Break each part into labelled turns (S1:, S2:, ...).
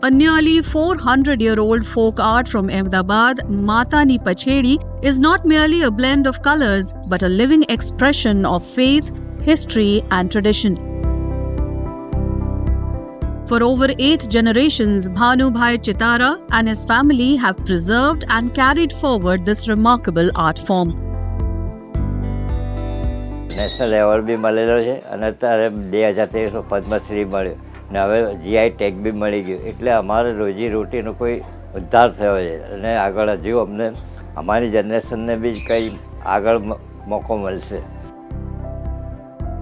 S1: A nearly 400-year-old folk art from Ahmedabad, Matani Pachedi is not merely a blend of colors but a living expression of faith, history and tradition. For over 8 generations, Bhanubhai Chitara and his family have preserved and carried forward this remarkable art form.
S2: National award બી મળેલો છે અને અત્યારે 2023 પદ્મશ્રી મળ્યો ને હવે GI tag બી મળી ગયું એટલે અમારે રોજીરોટીનો કોઈ ઉદ્ધાર થયો છે અને આગળ હજુ અમને અમારી જનરેશનને બી કંઈ આગળ મોકો મળશે.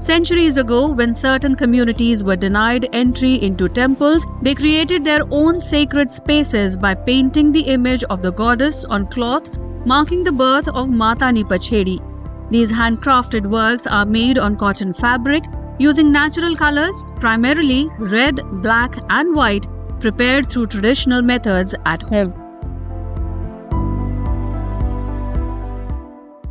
S1: Centuries ago, when certain communities were denied entry into temples, they created their own sacred spaces by painting the image of the goddess on cloth, marking the birth of Matani Pachedi. These handcrafted works are made on cotton fabric using natural colors, primarily red, black and white, prepared through traditional methods at home.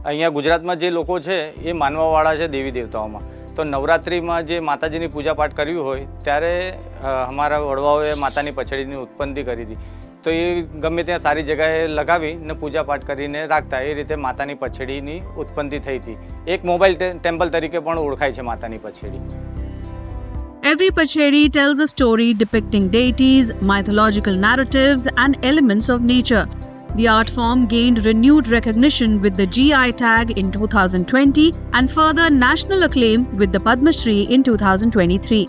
S3: અહીંયા ગુજરાતમાં જે લોકો છે એ માનવાવાળા છે દેવી દેવતાઓમાં. તો નવરાત્રિમાં જે માતાજીની પૂજા પાઠ કર્યું હોય ત્યારે અમારા વડવાઓએ માતાની પછડીની ઉત્પત્તિ કરી હતી. તો એ ગમે ત્યાં સારી જગ્યાએ લગાવી ને પૂજા પાઠ કરીને રાખતા. એ રીતે માતાની પછડીની ઉત્પત્તિ થઈ હતી. એક મોબાઈલ ટેમ્પલ તરીકે પણ ઓળખાય છે માતાની પછડી.
S1: Every Pachedi tells a story depicting deities, mythological narratives and elements of nature. The art form gained renewed recognition with the GI tag in 2020 and further national acclaim with the Padma Shri in 2023.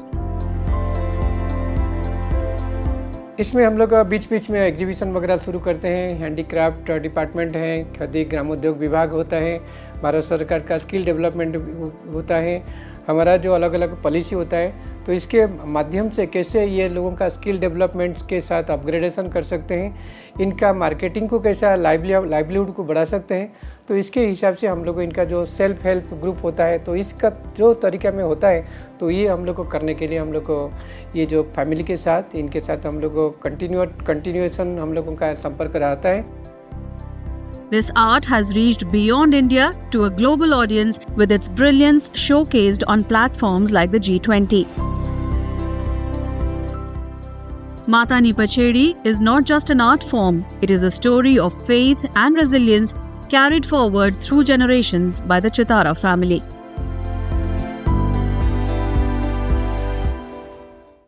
S4: इसमें हम लोग बीच बीच में exhibition वगैरह शुरू करते हैं. Handicraft department है, खादी ग्रामोद्योग विभाग होता है, भारत सरकार का स्किल डेवलपमेंट होता है, हमारा जो अलग अलग पॉलिसी होता है. तो इसके माध्यम से कैसे ये लोगों का स्किल डेवलपमेंट के साथ अपग्रेडेशन कर सकते हैं, इनका मार्केटिंग को कैसा लाइवलीहुड को बढ़ा सकते हैं. तो इसके हिसाब से हम लोग इनका जो सेल्फ हेल्प ग्रुप होता है तो इसका जो तरीका में होता है तो ये हम लोग को करने के लिए हम लोग को ये जो फैमिली के साथ इनके साथ हम लोग को कंटिन्यूएशन हम लोगों का संपर्क रहता है.
S1: This art has reached beyond India to a global audience with its brilliance showcased on platforms like the G20. Matani Pachedi is not just an art form, it is a story of faith and resilience carried forward through generations by the Chitara family.